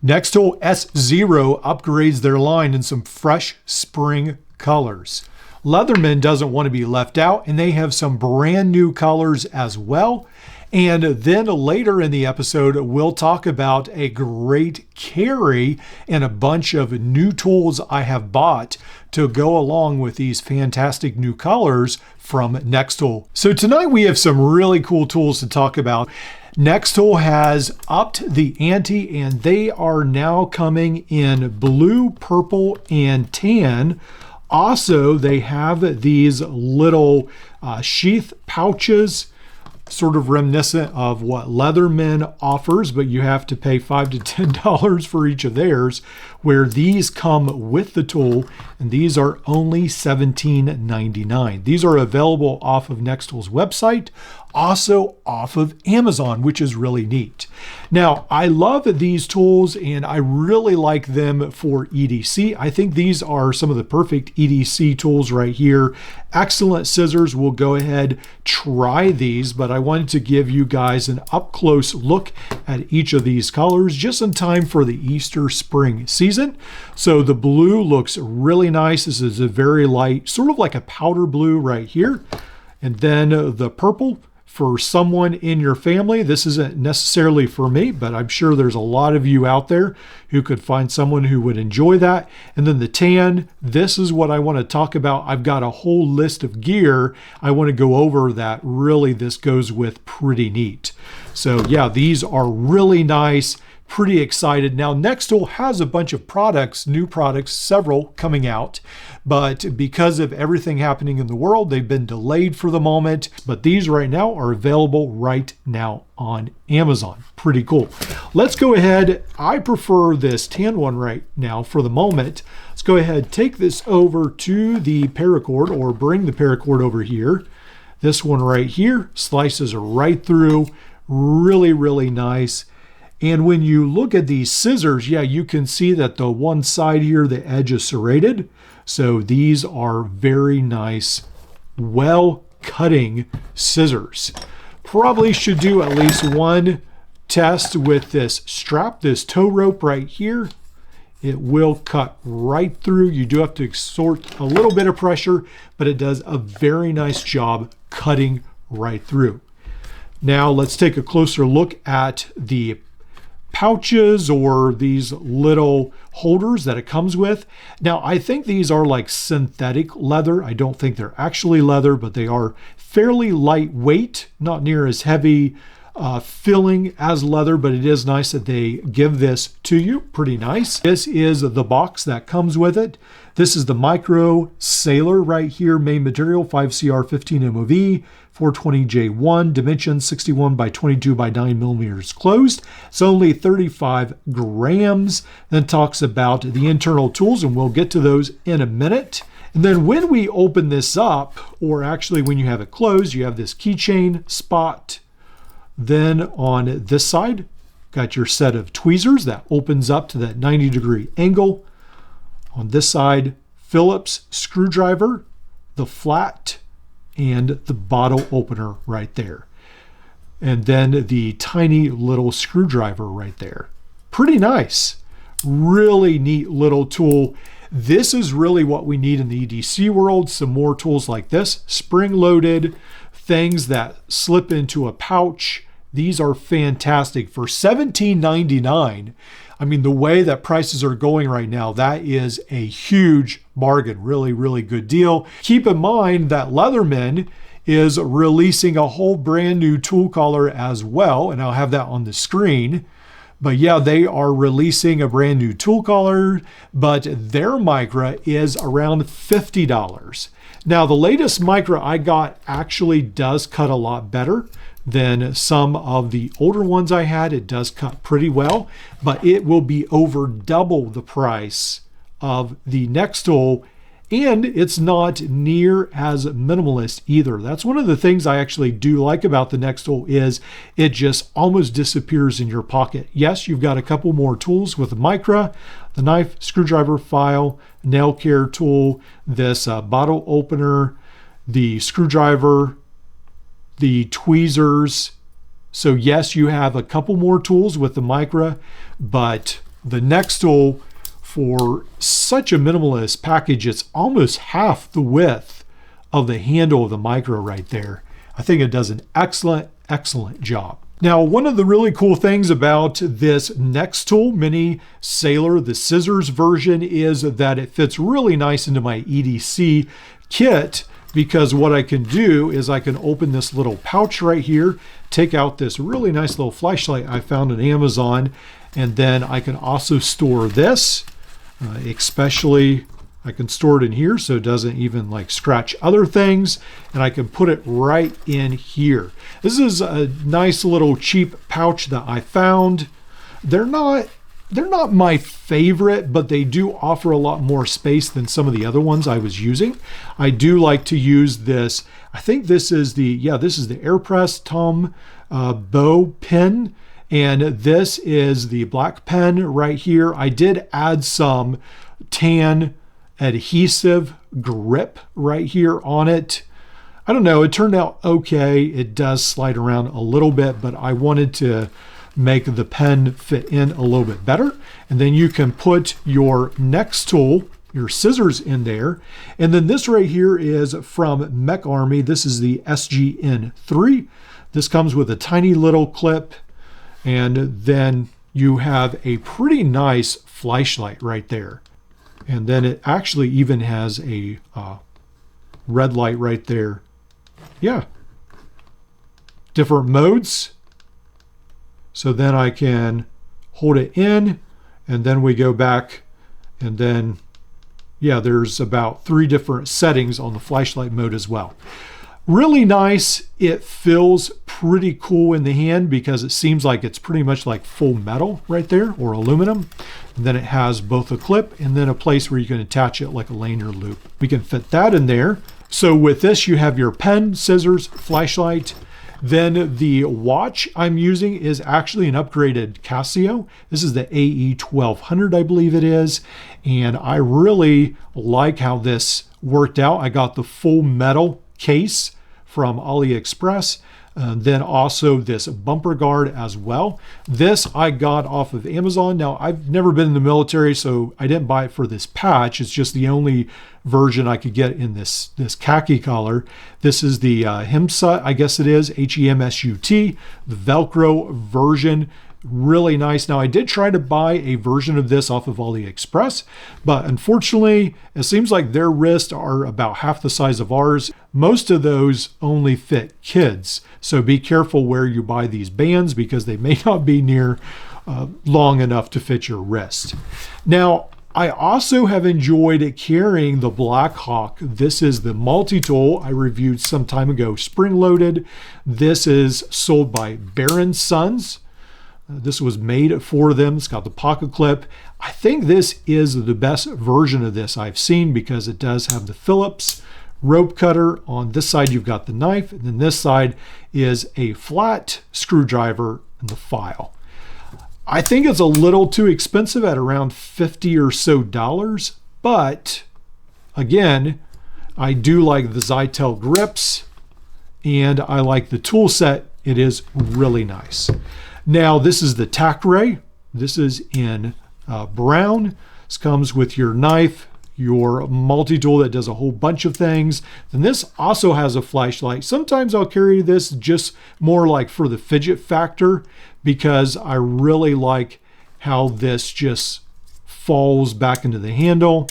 Nextool S0 upgrades their line in some fresh spring colors. Leatherman doesn't want to be left out, and they have some brand new colors as well. And then later in the episode, we'll talk about a great carry and a bunch of new tools I have bought to go along with these fantastic new colors from Nextool. So tonight we have some really cool tools to talk about. Nextool has upped the ante, and they are now coming in blue, purple, and tan. Also, they have these little sheath pouches, sort of reminiscent of what Leatherman offers, but you have to pay $5 to $10 for each of theirs, where these come with the tool, and these are only $17.99. These are available off of Nextool's website, also off of Amazon, which is really neat. Now, I love these tools, and I really like them for EDC. I think these are some of the perfect EDC tools right here. Excellent scissors. We'll go ahead, try these, but I wanted to give you guys an up-close look at each of these colors just in time for the Easter spring season. So the blue looks really nice. This is a very light, sort of like a powder blue right here. And then the purple, for someone in your family. This isn't necessarily for me, but I'm sure there's a lot of you out there who could find someone who would enjoy that. And then the tan, this is what I want to talk about. I've got a whole list of gear I want to go over that really this goes with pretty neat. So yeah, these are really nice. Pretty excited. Now, Nextool has a bunch of products, new products, several coming out, but because of everything happening in the world, they've been delayed for the moment, but these right now are available right now on Amazon. Pretty cool. Let's go ahead. I prefer this tan one right now for the moment. Let's go ahead, take this over to the paracord, or bring the paracord over here. This one right here slices right through. Really, really nice. And when you look at these scissors, yeah, you can see that the one side here, the edge is serrated. So these are very nice, well-cutting scissors. Probably should do at least one test with this strap, this tow rope right here. It will cut right through. You do have to exert a little bit of pressure, but it does a very nice job cutting right through. Now let's take a closer look at the pouches, or these little holders that it comes with. Now, I think these are like synthetic leather. I don't think they're actually leather, but they are fairly lightweight, not near as heavy filling as leather, but it is nice that they give this to you. Pretty nice. This is the box that comes with it. This is the Micro Sailor right here, main material 5CR15 MOV, 420J1, dimension 61 by 22 by 9 millimeters closed. It's only 35 grams. Then talks about the internal tools, and we'll get to those in a minute. And then when we open this up, or actually when you have it closed, you have this keychain spot. Then on this side, got your set of tweezers that opens up to that 90-degree angle. On this side, Phillips screwdriver, the flat, and the bottle opener right there. And then the tiny little screwdriver right there. Pretty nice. Really neat little tool. This is really what we need in the EDC world. Some more tools like this. Spring-loaded, things that slip into a pouch. These are fantastic. For $17.99, I mean, the way that prices are going right now, that is a huge bargain. Really, really good deal. Keep in mind that Leatherman is releasing a whole brand new tool collar as well, and I'll have that on the screen. But yeah, they are releasing a brand new tool collar, but their Micra is around $50. Now, the latest Micra I got actually does cut a lot better than some of the older ones I had. It does cut pretty well, but it will be over double the price of the Nextool, and it's not near as minimalist either. That's one of the things I actually do like about the Nextool, is it just almost disappears in your pocket. Yes, you've got a couple more tools with the Micra, the knife, screwdriver, file, nail care tool, this bottle opener, the screwdriver, the tweezers. So yes, you have a couple more tools with the Micra, but the Nextool, for such a minimalist package, it's almost half the width of the handle of the micro right there. I think it does an excellent job. Now, one of the really cool things about this Nextool Mini Sailor, the scissors version, is that it fits really nice into my EDC kit, because what I can do is I can open this little pouch right here, take out this really nice little flashlight I found on Amazon, and then I can also store this, especially I can store it in here so it doesn't even like scratch other things, and I can put it right in here. This is a nice little cheap pouch that I found. They're not my favorite, but they do offer a lot more space than some of the other ones I was using. I do like to use this. I think this is the AirPress Tom bow pen, and this is the black pen right here. I did add some tan adhesive grip right here on it. I don't know, it turned out okay. It does slide around a little bit, but I wanted to make the pen fit in a little bit better. And then you can put your Nextool, your scissors, in there. And then this right here is from Mech Army. This is the SGN3. This comes with a tiny little clip, and then you have a pretty nice flashlight right there. And then it actually even has a red light right there. Yeah. Different modes. So then I can hold it in, and then we go back, and then, yeah, there's about 3 different settings on the flashlight mode as well. Really nice. It feels pretty cool in the hand because it seems like it's pretty much like full metal right there, or aluminum. And then it has both a clip and then a place where you can attach it like a lanyard loop. We can fit that in there. So with this, you have your pen, scissors, flashlight. Then the watch I'm using is actually an upgraded Casio. This is the AE 1200, I believe it is. And I really like how this worked out. I got the full metal case from AliExpress. Then also this bumper guard as well. This I got off of Amazon. Now, I've never been in the military, so I didn't buy it for this patch. It's just the only version I could get in this khaki color. This is the HEMSUT, I guess it is, HEMSUT, the Velcro version. Really nice. Now, I did try to buy a version of this off of AliExpress, but unfortunately, it seems like their wrists are about half the size of ours. Most of those only fit kids, so be careful where you buy these bands because they may not be near long enough to fit your wrist. Now, I also have enjoyed carrying the Black Hawk. This is the multi-tool I reviewed some time ago, spring-loaded. This is sold by Baron Sons. This was made for them. It's got the pocket clip. I think this is the best version of this I've seen because it does have the Phillips rope cutter. On this side, you've got the knife, and then this side is a flat screwdriver and the file. I think it's a little too expensive at around $50 or so, but again, I do like the Zytel grips and I like the tool set. It is really nice. Now, this is the tack ray. This is in brown. This comes with your knife, your multi-tool that does a whole bunch of things. Then this also has a flashlight. Sometimes I'll carry this just more like for the fidget factor because I really like how this just falls back into the handle.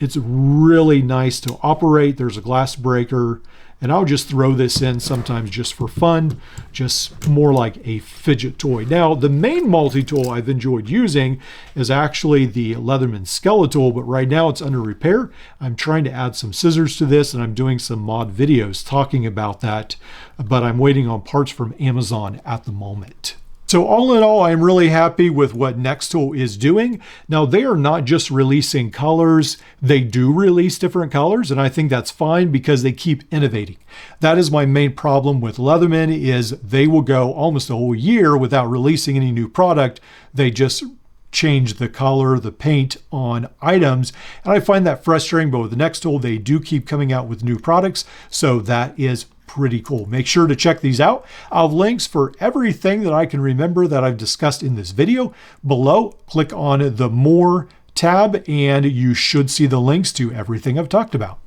It's really nice to operate. There's a glass breaker. And I'll just throw this in sometimes just for fun, just more like a fidget toy. Now, the main multi-tool I've enjoyed using is actually the Leatherman Skeletal, but right now it's under repair. I'm trying to add some scissors to this, and I'm doing some mod videos talking about that, but I'm waiting on parts from Amazon at the moment. So all in all, I'm really happy with what Nextool is doing. Now, they are not just releasing colors. They do release different colors, and I think that's fine because they keep innovating. That is my main problem with Leatherman is they will go almost a whole year without releasing any new product. They just change the color, the paint on items, and I find that frustrating, but with the Nextool, they do keep coming out with new products, so that is pretty cool. Make sure to check these out. I'll have links for everything that I can remember that I've discussed in this video below. Click on the More tab and you should see the links to everything I've talked about.